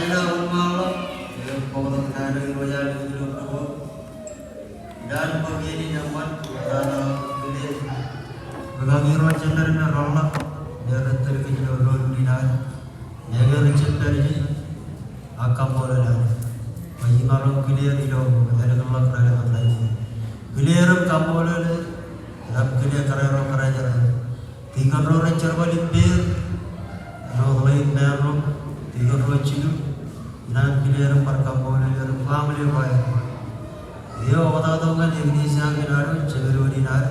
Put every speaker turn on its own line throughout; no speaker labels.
daun malam yang pokok ada di wajah di dalam dan begini nyaman karena ini bergangi rojan dari nerolak dari terkejut rolon dinar jaga rojan dari akam bola dan bagi malam clear itu ada kelak dari matanya clear kamu bola rap clear karena kerajaan tinggal rojan cerbalik bir rohin baru tinggal rojan nan clear par kamu bola dari family boy Yo kata kan Indonesia kenal cebero dinar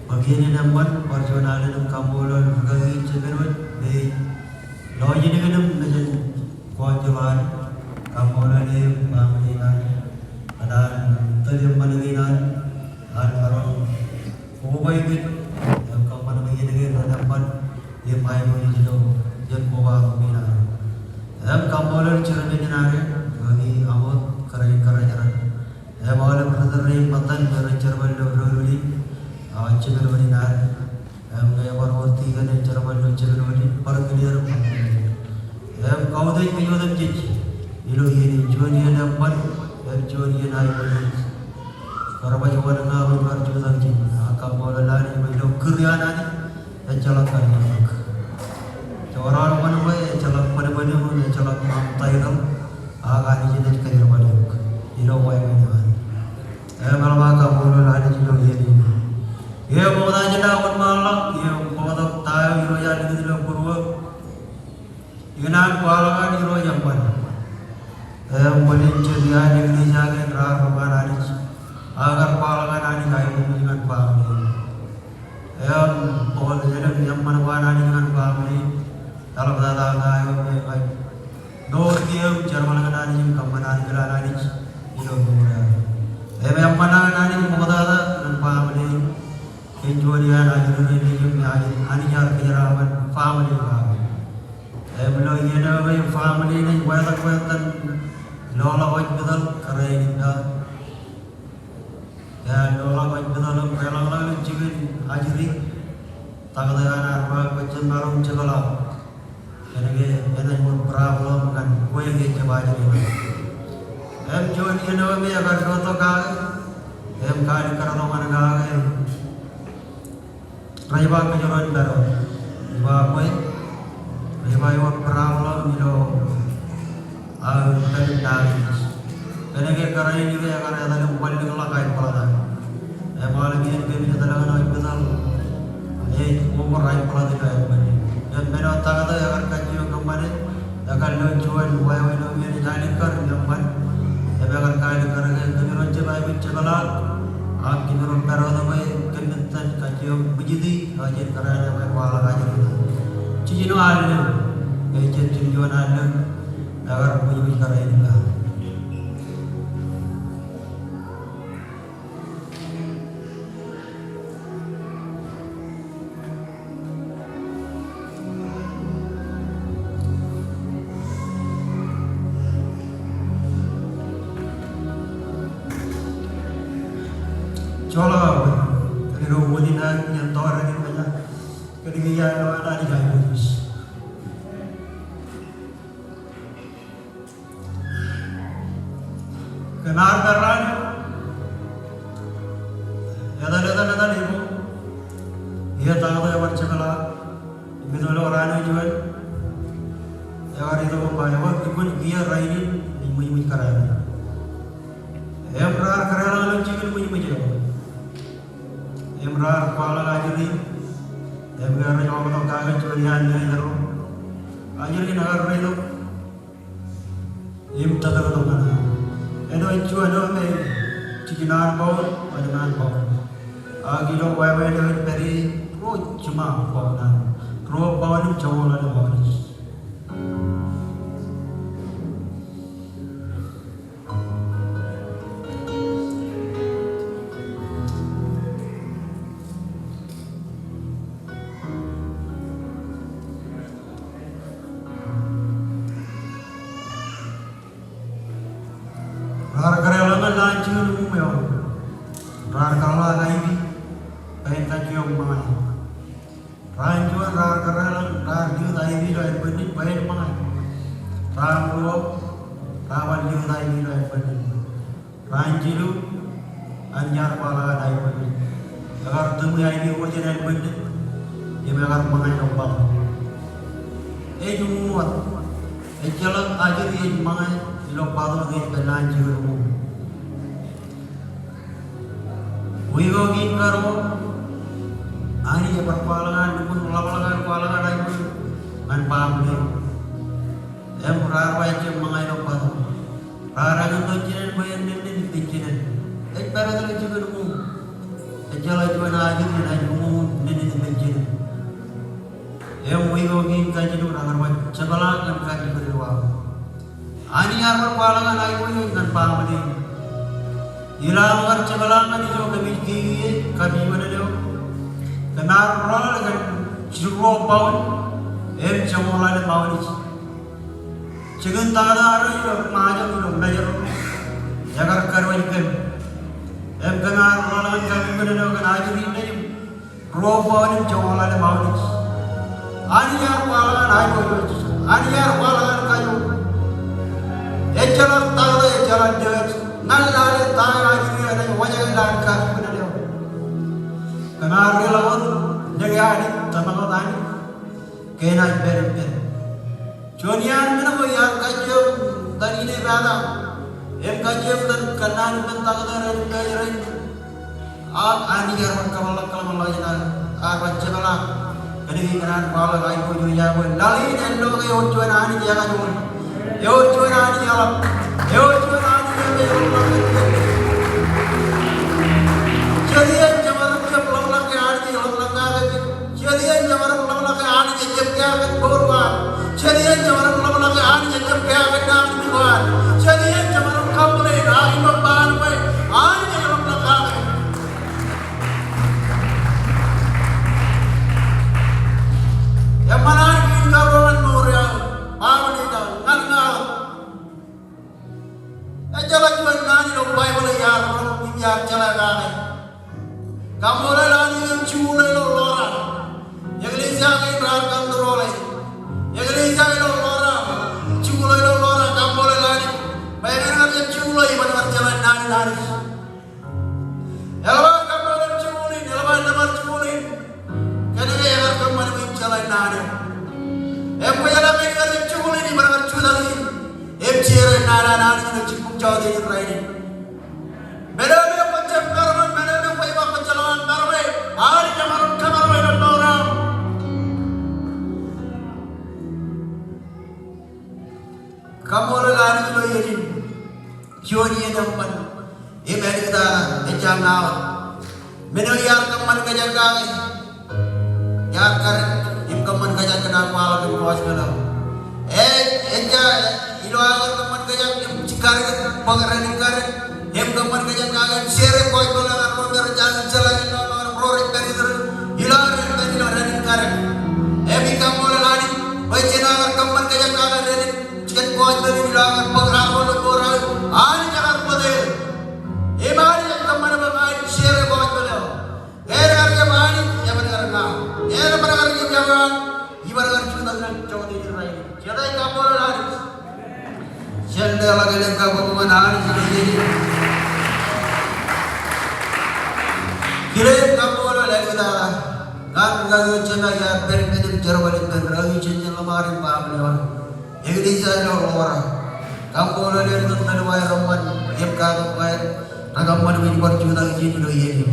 begini nampan perjuangan dalam kambolan bergangi cebero be loji dengan najan kuajaban kambolan ni pamilihan ada terjadi mandiran dan orang kubai bit yang kambolan begini dengan nampan dia main menuju jen kuba mina yang kambolan cermin dinar bagi awak kerja Emang berterima patan bercermin dulu cermin dinar gaya berwarti kan cermin cermin perkelir kau tu yang jodoh cici ilo ini jualan dapat dan jualan naik betul karena macam mana ngawi berjualan cici akam bola lari ilo kerjaan ni dan calakan orang mana boleh calak pada mana pun calak mampai ram agak ni jadi kerja balik ilo boleh mana malam akam bola lari juga ini ia mau tanya daun malam ia mau tahu ilo yang di dalam purwa Inan kualangan iro yang mana? Boleh ceria negeri jangan rah rumah anis. Agar kualangan anis kaya dengan family. Boleh jadi yang mana kualangan anis dengan family. Kalau berada kaya baik. Dor dia Jerman anis yang kemana gelar anis iro murah. Yang mana anis berada dengan family. Kejualian anis ini yang anis yang kejaraman family. Belum ia dah bagi family ni kuatan lola wajib betul kerana dan lola wajib betul kerana cikin ajri tak ada anak macam baru cakap kerana ada pun problem kan kau yang kita baca ni jual ia dah bagi agar contoh kau kali kerana mana kau raya kejualan baru bawa Iba problem ilo dari daging. Karena kerana ini juga karena ada yang paling kelak kain pelada. Malam ini kami ada lagi nak betul. Umur kain pelada kain bani. Dan mereka tak ada yang akan kaji kembali. Akan jual wayang itu yang jadi kerja man. Tapi akan kain kerana kami ranca bayi bercakalat. Kami orang perawat bayi kami kaji berjudi kaji kerana bayi wala kaji itu. Cincin ada, cincin jual ada, agar punya perkara ini lah. Coba, kalau wanita yang tahu ada di mana, ketika ada di jalan. Kenar keran, ya dah ibu, ia tahu yang macam mana, betul orang ini jual, ya orang itu membayar, ikut dia raini, ibu keran, ya keran lalu cikgu ibu jauh, ya kepala ajri, ya berada jauh atau kagak curian dia itu, ajri negara itu, ibu tak tahu mana. Eno cuaca me cikinan bau, adunan bau. Agilo wae dengan peri, cuma bau nan. Kro bau ni cawal ada bau ni. Karyawan lanjut umum, karyawan lagi, kain kajian mana? Lanjut karyawan lanjut lagi dari benih baik mana? Ramlo rawan liutai nilo epani ranjilu anjar pala dai pani agar temu ini wajan epani dia agar mangai nombang jumuat jalan aja dia mangai ilo padu dia pelanjiru wigo gingkaro ani ya perpalangan dukun lawalangan palangan dai pani man pamle rara aja mangai nombang rara itu jiran bayan nendin pikiran para dalam juga dulu jalan jual aja dia aja umum nendin pikiran wigo gin kaji dulu rangar macam sebelah kan kaji berdua ani arwah palangan ayo kan pamle ilang kan sebelah kan itu kami mana dia kenar rola kan ciro paun semuanya ada paun itu Jangan tanda ada juga macam itu belajar jaga karwaikan. Kenal orang kami berdua kan ajar ini robohan jauh lagi mahu. Aniar palangan ayo, aniar palangan kayu. Jalan tahu jalan jalan. Nalale tahu ajar ini ada wajah dan kami berdua. Kenal relawan jaga ini sama kau tanya. Kena ber. Jonian mana yang kajem dari ini berada, kajem dan kanan bentang dari daerah ani yang kalau lain arwah celah, jadi kanan bala lain pun juga pun lain yang lo kayak ojuan ani jangan jual, ojuan ani alam, ojuan ani yang jadi yang zaman pelak lagi ani yang lagi, jadi yang zaman pelak lagi ani yang jam berbuat. Jadian zaman lama lagi ani yang kaya kenal tuan. Jadian zaman kamu ni rai memban we ani yang lama lagi. Yang mana ini kawan muria, apa ni dah ngal. Jalan jual nani dong bayi boleh ya, orang biar jalan kami. Kamu lelaki yang cule lorang, yang lihat yang berangkat teroleh. Yang ini saya orang, culai orang, kamu boleh lari. Bayangkan kerja culai, mana jalan nari. Kalau kamu boleh culai, kalau culai, kerana yang kamu mana jalan nari. Punya lagi kerja culai ni mana culai. Ciri nari itu cukup jauh dari ini. Beda macam karman, beda macam jalan karman. Hari kamar dan orang. Kamu lelaki lo ini, Joni yang depan, ini kita jangan, menelihat teman kejagaan, jangan teman kejagaan kenapa lagi puas kenal, ilo agar teman kejagaan cikari pengeran cikari, teman kejagaan share koi bola orang berjalan jalan orang proyek dari itu, ilo dari cikari, kamu lelaki, baca agar teman kejagaan dari Jika kau dari bilangan pengrawan orang, ani jangan pedih. Imani yang teman bermain share kau itu. Harga mani yang benar kau. Benar yang jangan. Ibarat kita dengan jauh di cerai. Cerai kamu lari. Jendela lagi lengkap pemain ani jadi. Kira kamu lari kita. Kan gak cina ya pergi cerewet dan lagi cincin lamarin paham. Jadi saya orang, kamu lagi itu dari bayar roman, yang kau bayar, agak mana ini berjuang lagi di ini.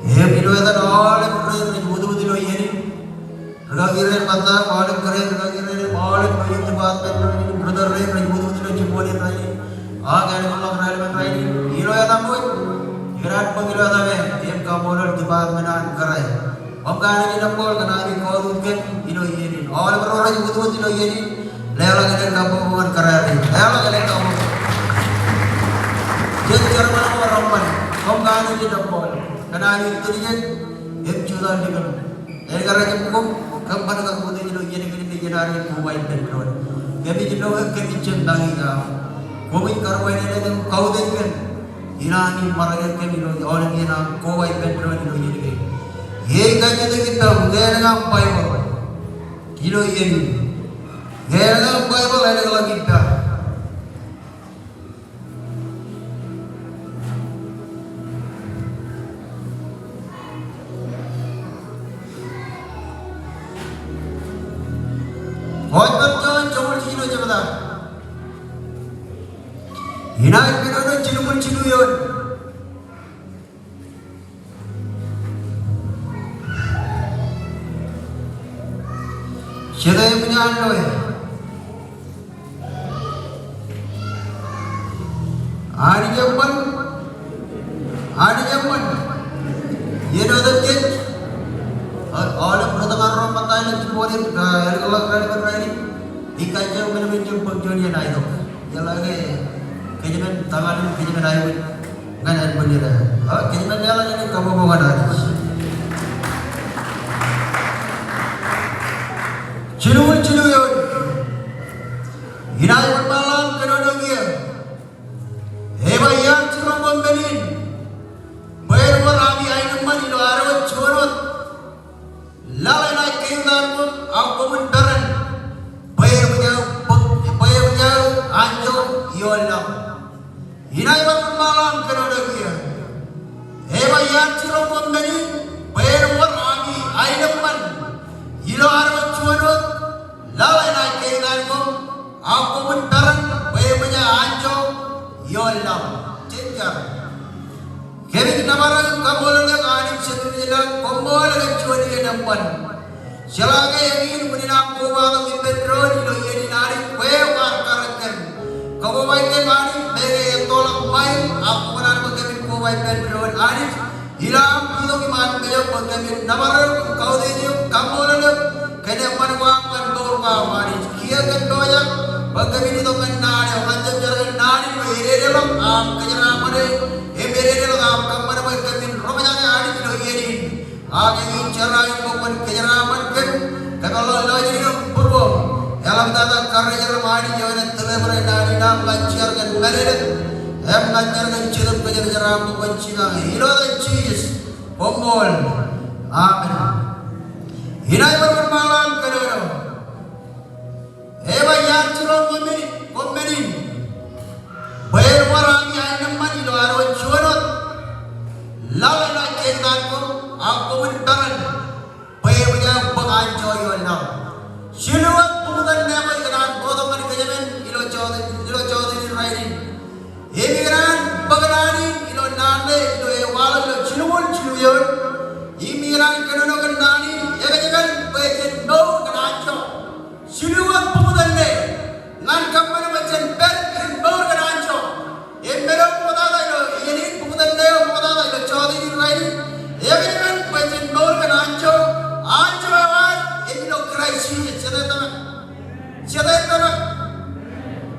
Video itu awalnya keren, butuh di ini. Lagi mata, awalnya keren, awalnya banyak tempat ini, brother lain, butuh di jempol ini. Agar kalau keren ini, hero yang tamu, heran pengilu tamu, yang kamu lagi tempat mana keren. Bukan ini jempol, karena ini kau tuh ini. Awalnya berorang butuh di ini. Lelah kalian kamu bukan kerja, lelah kalian kamu. Jadi kerana orang mana, kamu kan ini jempol, karena itu dia jualan dengan. Karena jempol, kamu pada kamu itu jadi hari kuai berkeluar. Kami jenuh kami centang ika, kami karuai ini kau dengan. Irani marga kami orang ini kuai berkeluar itu jadi. Ye kaji kita, dia dengan apa itu? Kilo ini. Gaya baik lele lagi dah. Hotel jangan jomol cino jabada. Hinai pinono cino cino yon. Siapa yang punya ando ya? Hari jaman, ye no dapet. Oleh pertama orang patai nanti boleh kalau kerana ini ikan jauh menuju pengjualan yang itu. Yang lagi kejaman tangan kejaman ayu kan ada bendera. Kejaman jalan ini kamu bawa dari. Cilul yon. Hinai bermalam kena dia. Bayar cilul pembelin. Bayar berami air mani lo arwat curut. Lalai naik keindahan pun aku mendaran. Bayar menjauh anjung yolam. Hinai bermalam kena dia. Bayar cilul pembelin. Bayar berami air mani. Ilo arwat curut. Lalai naik keindahan pun aku mendaran. Bayar menjauh anjung yolam. Cengar. Kami kita barang kamulah adik sendiri kombola kecuali kedampan. Selagi yang ingin menang kubah di petrol itu yang nari pewar karakter. Kamu baik kembali mereka yang tolak main aku benar bagaimana kubah petrol adik hilang itu gimana beliau bagaimana nabar kau dejau kamulah kedampan kuangkan berubah adik kia kendoya bagaimana itu kan nari macam cara nari mereka dalam kejaran mana mereka dalam kamar mereka romanya adik itu ini adik cara itu bukan kejaran kan kalau lagi itu purwo dalam tata karya remadi jangan terlebar nari nam lancarkan mereka lancarkan cium kejaran bukan cina hilo dan cis bombol amin hinai bermalam kedua bayar cilok komenin bayar orang yang mani lo arwat curut lawan nak kendan ko aku mendaran bayar menjauh penganco yolam siluat pemudan nama kenan bodoh mani kejaman ilo jauh di rainin imigran bagadani ilo nane ilo ewala ilo ciluyon imigran kenano kendani jangan bayar no kenanco siluat pemudan ne ngan kamar macam bed bor kenanco embero pemudan ilo ini pemudan ne pemudan ilo jauh di rainin jangan macam bor kenanco anco awan ilo krisis cedetan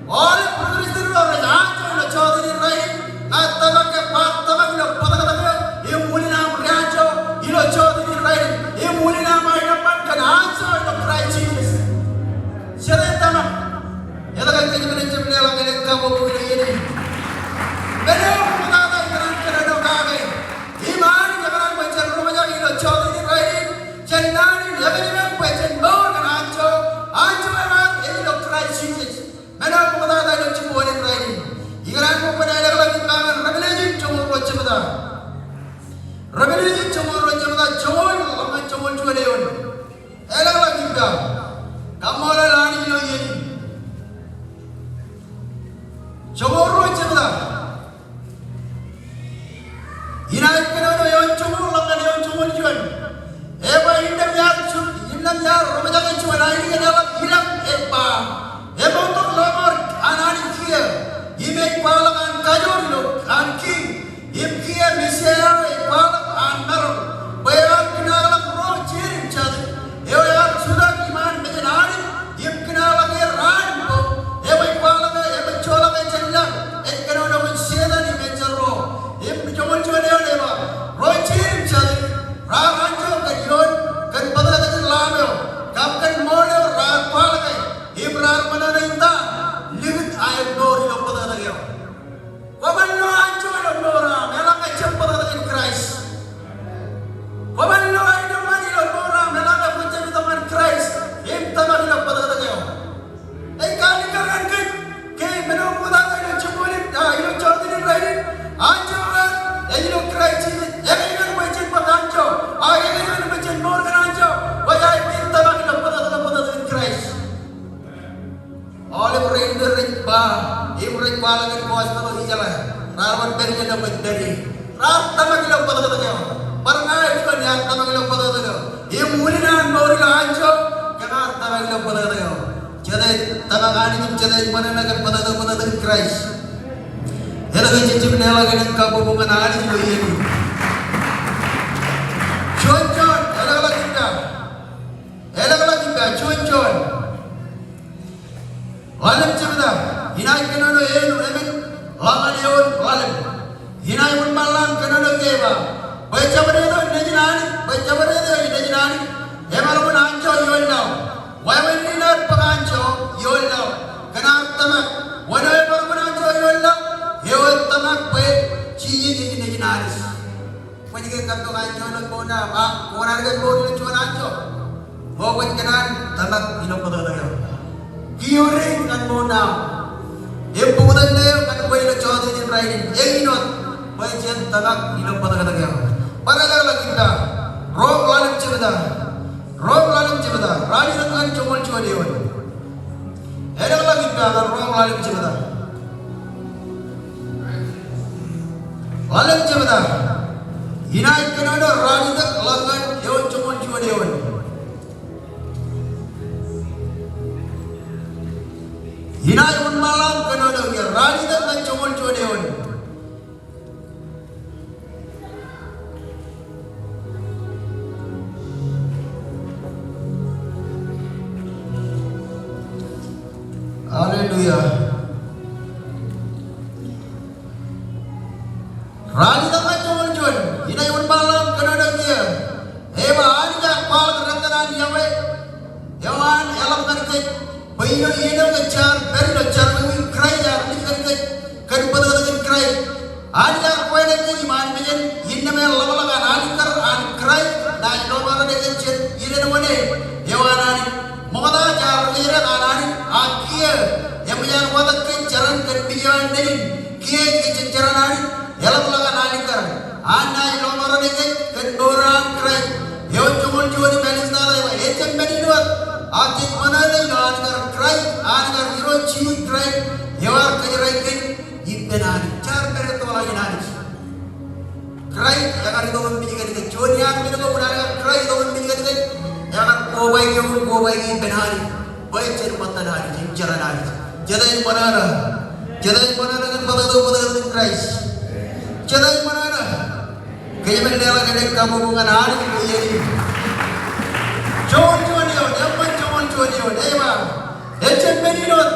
oleh progres di luar anco ilo jauh di rainin natamak ke patamag ilo patamag ilo mulina anco ilo jauh di rainin ilo mulina mainapan kan anco ilo krisis cedetan ya lagi kita mencari lagi kamu begini ini benar kita kena dokai iman jangan macam rumahnya ilo jauh di rainin cendani jangan macam bor kan anco emang ilo krisis benar kita ilo cuma di rainin jika aku pada lagi kangen rebellion cuma macam itu rebellion cuma macam itu cuma leon elang lagi dah kamu lagi ilo ini
rin ba imrik bala kan kuas na hijala rawan dari na dari rat tamag ilang patato kayo parang ito niya tamag ilang patato kayo imulina mori anjo kana tamag ilang patato kayo jadai tamag ani jadai mananagan patato Christ elaga cicip nela ganin kabubungan ani ko yun chon elaga kita chon lalim cibda hinay kenano enu emen langan yon lalim hinay mun malam kenano keba baca beredo nejinani emal mun anjo yon now why when ni not paganjo yon now kana tamak wana emal mun anjo yon now yon tamak pe ciyi nejinani panike kanto anjo nak bona ba konar ga bona chuan anjo bawa kanan tamak ino padadayo Kiuring kan mona, putan leo kan boy lo chodi ni Friday. Inot, boy chen tanak ino pada kata kaya. Pagkagal lagi kita, rob lalim cibada, rani dengan cumul cuma dewan. Ada lagi kita kan rob lalim cibada, hinai kenado rani tak lagan dewan cumul cuma dewan. Hinay un malam kenano ya rani tak kan cumul cuma dewan. Haleluya. Rani tak kan cumul cuma. Hinay un malam kenano ya. Eba ani tak pal kerantanan yawe. Yawan elam terkait. Bayo ino kejar, beri kejar mengi krai jar, ni kan pada krai. Ada kau yang iman menyen, ini memang lama-lama an krai, dan nomor ada kejar, ini namanya hewan Mokata jar kira anani, akhir yang menjadi watak kejaran kebijakan ini, kejaran ani, lama-lama kar, anda nomor ada kedoran krai, hewan cuma di melis nara, ecem meniluat. Atik mana lagi anak krai, anak hero cium krai, hewan kejaran ibnani, car beret lagi nani. Krai, jangan itu membijikan itu, jodian kita kau benar krai itu membijikan itu, jangan kau baik ibnani, baik cari mata nani, cara nani. Jadai mana kan pada krai, jadai mana, kaya mendela kadek kamu bunga nani ini. Cuan Eva, ecen menilot,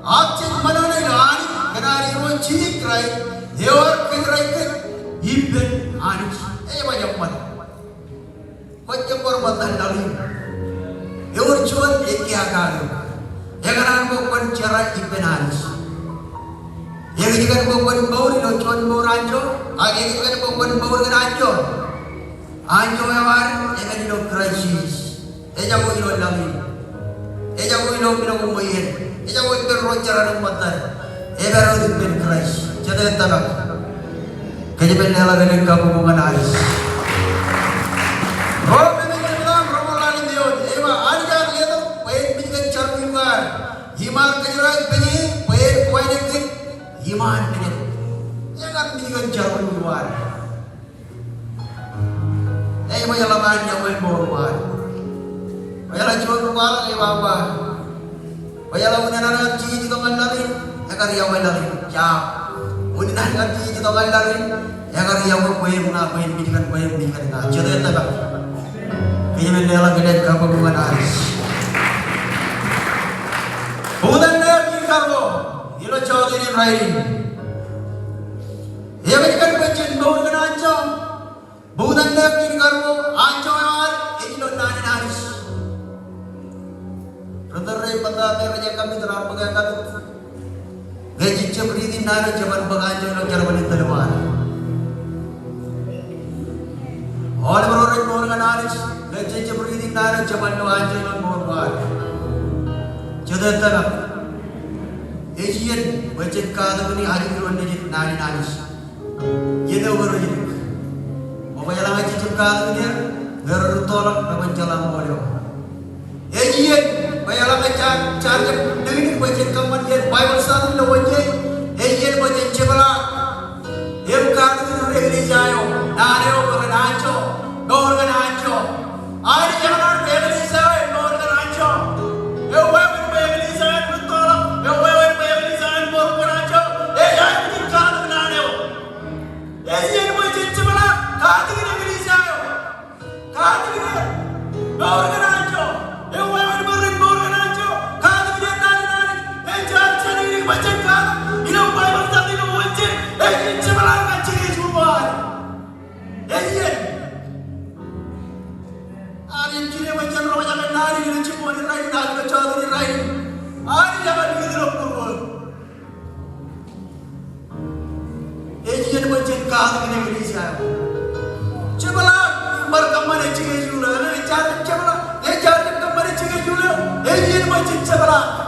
acet mana ni ani, kenari ron cilik krai, hewar krai ibn ani, Eva jaman, macam perbatan dali, hewar cuan ekia kali, jangan bukan cara ibn ani, yang jangan bukan bau ni cuan bau ranjo, yang jangan bukan bau ni ranjo hewar, jangan ni krai cis, jangan bau ni dali. Eja ko ino pinakumayin. Eja ko ito rochara ng matar. Ega ro din Christ. Jada tanak. Kaya benela galing ka mo mga ayos. Rob na nagkakalam, romulan diyon. Eva, ano ka ito? Pwede binigyan charmingan. Himan kajiray pini, pwede nagkik. Himan pini. Jangan binigyan charmingan. Eva, yalaman niya mo yung buwan. Bayala jual rumah ke bapa. Bayala punya anak cici tongan lari, ya karya lari. Jam. Punya anak cici tongan lari, ya karya kue bidikan na. Jadi itu tak. Kaya mendela gede kamu bukan aris. Bukan dia karbo. Ilo jauh ini rain. Ya bidikan pencet bau dengan ancam. Bukan dia karbo ancam yang ilo nani aris. Rentere pada raja kami terang pegang kami. Gaji cebri nara jaman pengajar lo cara balik terlepas. Oleh orang anis, gaji cebri nara jaman lo ajar lo morban. Jadi terang. Ejian baca kata ini hari ini orang jadi nari anis. Jadi orang jadi. Apa yang lagi cakap ini? Garu tolak dapat jalan boleh. Ejian bayala ka charge dengan budget kaman yan Bible study lo wajé ejen wajé cebala em kan regli jayo nare o nacho gor nacho ari jangan regli jayo gor nacho eu regli jayo betul eu regli jayo gor nacho ya itu kan nare o ejen wajé cebala kan regli jayo kan gor nacho eu gor nacho kan macam kan, ini Bible tadi lo wajib, cemerlang macam ini semua, Ari kini macam orang jangan nari ini semua ni rai nari macam ni rai, Ari jangan begitu lo pun, macam kan ini beri saya, cemerlang berkembang macam ini juga, cemerlang kembali macam ini juga, macam cemerlang.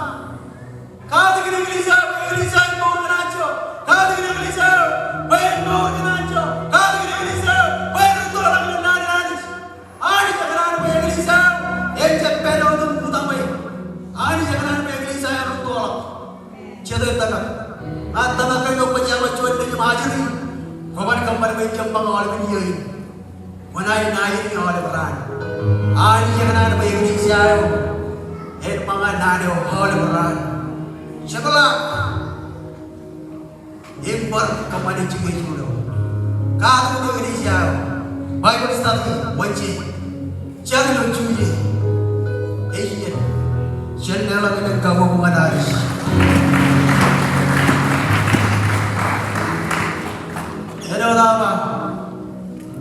Kau tidak bisa mau nacho. Kau tidak bisa mau nacho. Kau tidak bisa betul orang nari. Ani jangan bisa. Cepet orang muda mai. Ani jangan bisa betul. Jadi tanah. Tanah kau pejabat cuan dengan majuri. Kawan kembali mencembang orang ini. Menai naik orang beran. Ani jangan bisa. Pangan nari orang beran. Setelah impor kembali juga dulu, kalau Indonesia, Bible study wajib, cari lucu je, channel kita kamu mengenai. Ada apa?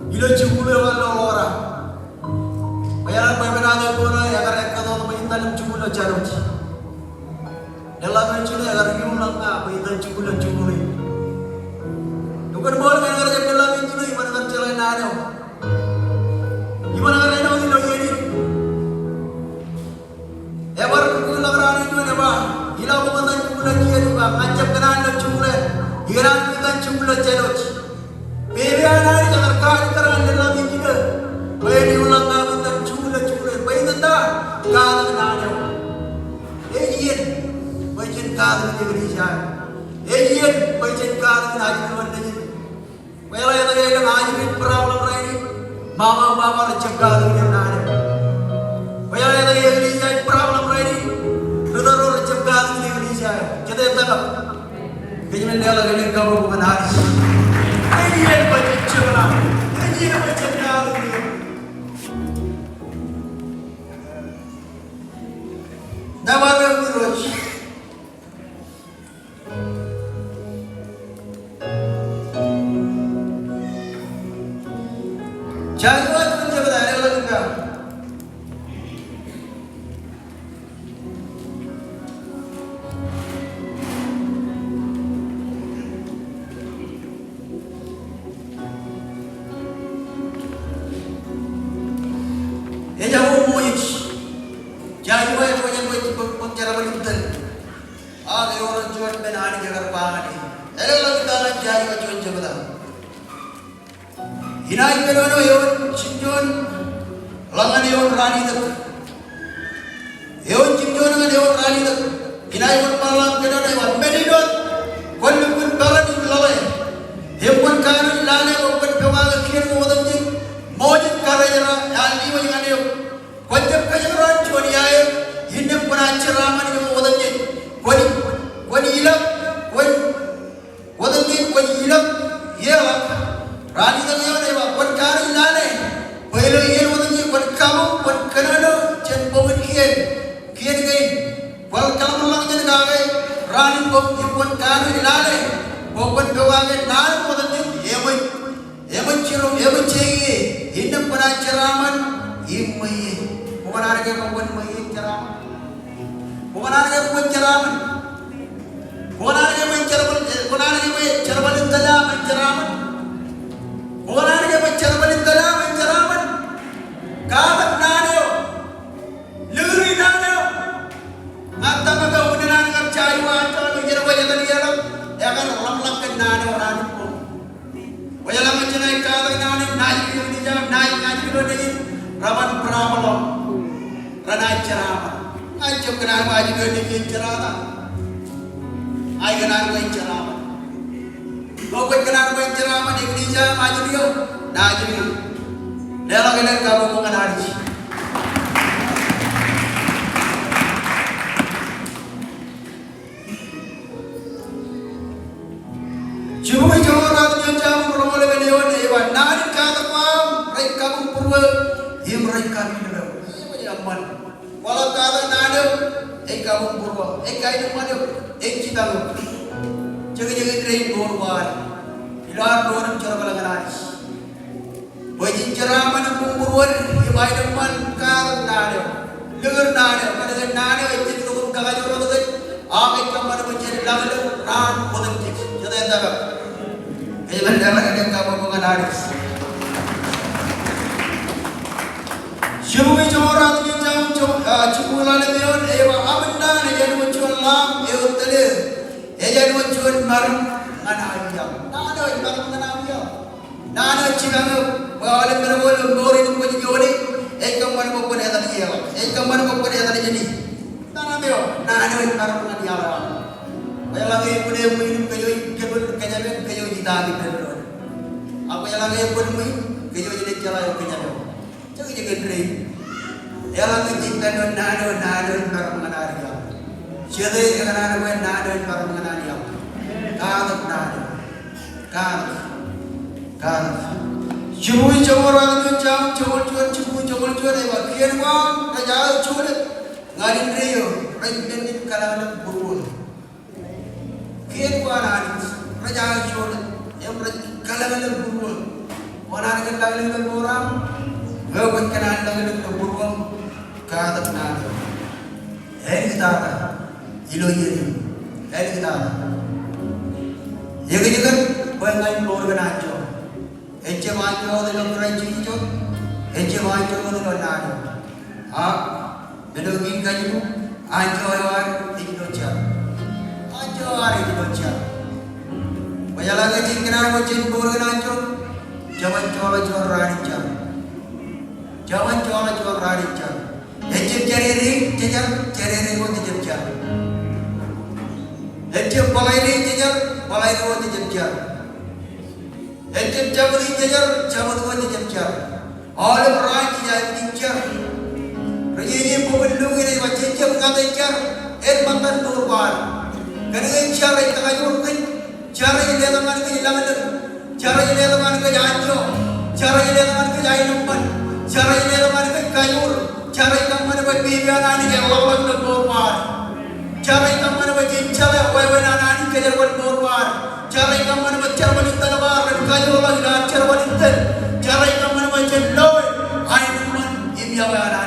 Ilo cukule walau orang, bayar ada pun ya karena kalau kita cukule jarut. Dalam mencuri agar hidup langka, kita cukup. Bukan boleh kan kerja dalam mencuri, mana kan jalan nado. Gimana kan nado di logi ini? Ever cukup laporan itu ada bah? Hilang bukan cukup lagi ada bah? Macam kenal cukup, hilang bukan cukup jalan. Pilihan hari jangan kali kerana dalam mencuri. Bayi ulang bukan cukup. Bayi tentang kalau nado. Baca kau ni Indonesia, baca kau ni hari ni. Kalau yang ada hari ni problem ni, mama bapa cakap kau ni nari. Kalau yang ada Indonesia problem ni, saudara cakap kau ni Indonesia. Jadi tak, kemudian dia lagi ni kau bukan hari. Baca cakap, baca kau ni. Nama dia Miroj. Jawa itu menjadi ada lagi kan? Jauh muich, Jawa itu menjadi cara berintern. Ada orang jual benari jaga pangan ini. Ada lagi kan Jawa jual jaga. Hinai kerono yon cinjon langan yon rani tak yon cinjon langan yon rani tak hinai yon malam kerono yon medidot kon kun barani lalai hepon kanu lale open pewaga kian modam jin mojit karajara alni wajang ane konjap kajaran choni aye hinne puna charaman ke modam jin koni ilak kon modam jin koni ilak ye Rani tak yang ni bah, kon kari lane, pelu ian waktu ni kon kamu, kon kenado, jen pokok kian gay, kalau kamu lang jen kage, Rani kon kari lane, pokok kewage nal waktu ni, emun cirum, emun cegi, hindam pernah ceraman, imai, bukan harga pokok mai ceraman, bukan harga pokok ceraman, bukan harga mai ceraman, bukan harga mai ceraman itu ceraman. Orang yang menceraman dalam menceraman, kabat nado, luri nado, ngata maka udah ngercai wajar menjadi wajah tadi alam, ya kan lam nado orang itu, wajah lam mencenai kabat nado naik di jalan naik ngaji dulu ini, rawan peramalom, ranai ceraman, ngaji kenal ngaji dulu ini cerita, Ay ganan ko ceramah. Kau ganan ko ceramah di gereja maju dia. Nah jadi. Dalam keadaan kamu mengenali. Cuma orang yang jauh beroleh beliau dewan. Nari kata pam, mereka purwa, mereka minum. Ini aman. Walau kata nado, kamu purwa, ini mana? Cita lu. Jaga-jaga train gorwan. Ilar orang cara balangan Wajib ceramah di purwan, ibai depan kata nado. Dengar nado, pada nado itu turun kagak jorok tu. Amin kamar mencari lalu ran politik. Jadi entah. Dalam keadaan kamu mengenali. Semua orang yang jauh cipulan lebihan, abenda yang muncul lam, telah, yang muncul baru mengenaliam. Nada yang baru mengenaliam. Nada cikgu bawa berbual borin punya jodi, kamar bukan yang tadi ya, kamar bukan yang tadi jadi. Nada yang baru mengenaliam. Bayar lagi punya minum kayu kita gitu. Apa yang lagi pun kayu jadi jalan kayu. Jangan jaga diri. Yang lagi cinta nado baru mengenal dia. Siapa yang nado baru mengenal dia. Kalau nado, kalau. Cuma orang tu cuma lewat. Kian kerja cuma ngarin dia. Presiden kalau berbuat. Kian nari. Kerja cuma yang kalau berbuat. Orang yang orang. Gawat kenal dengan berbuat. Kata nari. Kita ilo ini. Kita. Jaga banyak orang aja. Ece macam orang kerja itu. Ece macam orang nari. Bedogi kayu. Aja orang tinggal jauh. Aja orang tinggal jauh. Banyak lagi cingkran macam orang aja. Jangan coba rani jauh. Jangan coba rani jauh. Ece cari ring untuk jauh. Ece balai untuk jauh. Ece cabut untuk jauh. Oleh rani jauh. Ini pemilu ini macam kata jar, mantan turban. Kerana cara itu kajurkan, cara ini teman kehilangan, cara ini teman kejanjo, cara ini teman kejahilan, cara ini teman kajur, cara itu teman berbibian ani kelawan turban, cara itu teman berjincang wewenang ani kejawan turban, cara itu teman bercara wanita lebar kajur lagi dan cara wanita, cara itu teman berjendoy, ani teman ini wewenang ani.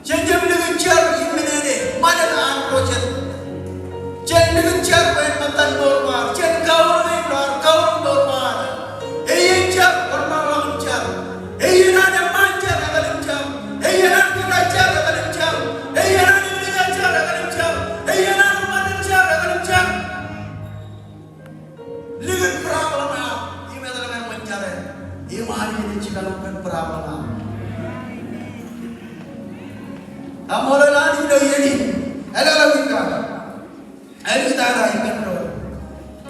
Jangan dengan cara ini mana nak projek? Jangan dengan cara mantan normal, jangan kau normal. Jar normal lancar. Ada mancar akan lancar. Ada belajar akan lancar. Ada belajar akan lancar. Ada mancar akan lancar. Lihat problem ini adalah mancar. Iman ini jika bukan problem. Amoleh lagi dah ini. Ada lagi kan? Ada darah ikan tu.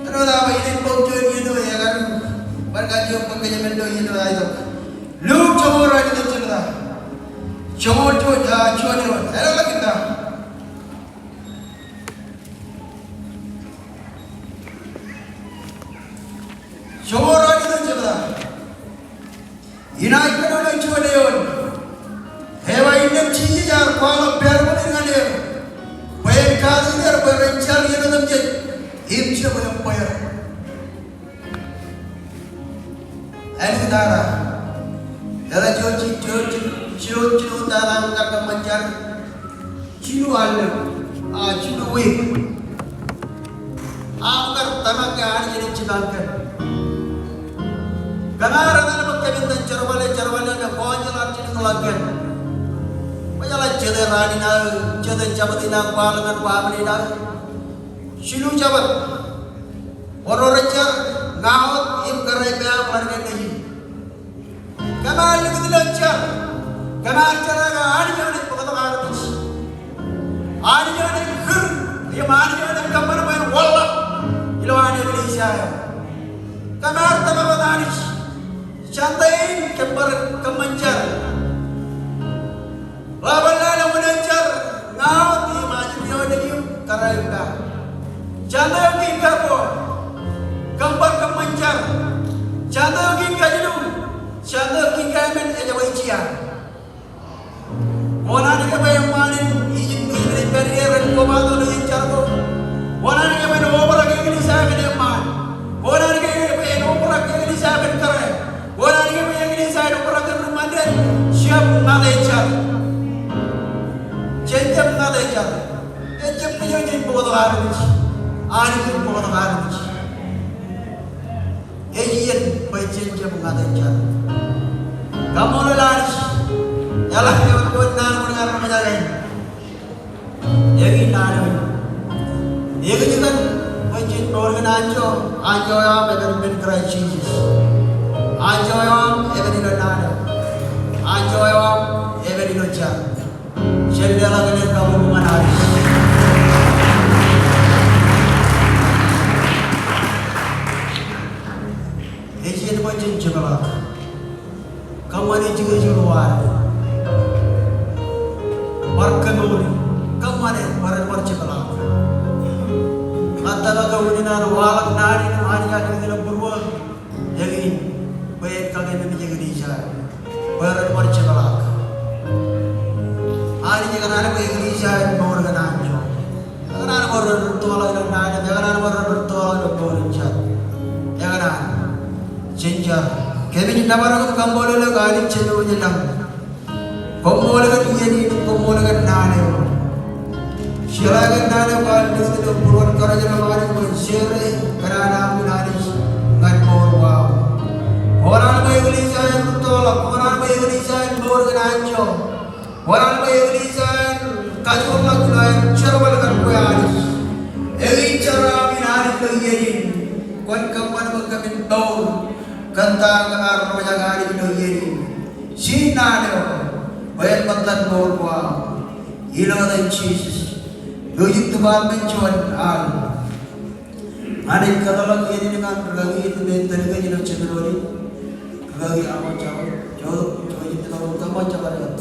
Terus apa ini pokok itu ya kan? Berkaji pokoknya mendo itu aja. Lu coba lagi tu cerita. Coba ni. Ada lagi kan? Coba lagi tu cerita. Ina ikan orang coba dia. Hewa ini ciri jar kuala biar mana dia. Bayar kali dia berencana dia dalam jet. Himci banyak bayar. Ini darah. Darah cilu dalam kata mencar. Cilu alam. Cilu wik. Agar tanah ke hari ini cilangkan. Karena orang berkaitan dengan carwala ada banyak cilu lagi. Majalah cederani nak, ceder cabat ina balangan pamri nak, silu cabat, orang rajar ngawat im kerai beam largan lagi. Kenal lagi lancar, kenal cara ada yang pokok tak harus. saya. Kamar tamamadanis. Shantain kembar kemancar. Laban lala menancar. Ngau di majid yodayum karayuka. Shantain kita po. Kembar kemancar. Shantain kita Shantain kita men ejawajiya. Wana ni kaya manin izin periyeran komando na incharko. Wana ni kaya obra kaya ni sa akin man. Wana ni kaya obra kaya ni sa akin kare. Wana ni kaya ni sa obra kaya mandan siap na lechar. Jenjam na lechar. Jenjam ni yung pagod harus. Ani yung pagod harus. Ejian bay jenjam na lechar. Kamu lalas. Yalah lewat kebenaran mendengar menjaga. Yagi nado. Yagi juga macam orang anjo yang berben krisis. Anjo yang berben nado. Anjo yang berben loca. Jadi lagi ni kamu mengaris. Ejen macam cakap. Kamu ni juga jual. Markanuri, kamane maran marchikala. Atala gawini na walak nari na ani ka kagina burwa. Yagi bayat kagina ni jagi siya. Maran marchikala. Ani jaga nari bayat siya bawar gananjo. Jaga nari maran bertuala na nari. Jaga nari maran bertuala na bawar siya. Jaga nari. Cinca. Kami nabarang kambol le gali cendo jelang. Komolagan ini, komolagan nane. Silakan nane bal dengan puluhan kerajaan mari menshare kerana minaris ngan morwa. Orang mengelisahkan betul, orang mengelisahkan borgan anjo. Orang mengelisahkan kacau lakukan cerbal kerkuaris. Egi cara minaris begini. Kuat kapan berkabin tahu kantang ngar rojagari begini. Sinane. Bayan mantan borwa, ilang na Jesus. Lojit tuban mencuan al. Adik katalang ini dengan lagi itu menteri kan jelas cenderung lagi amat jauh, lojit kalau kamu cakap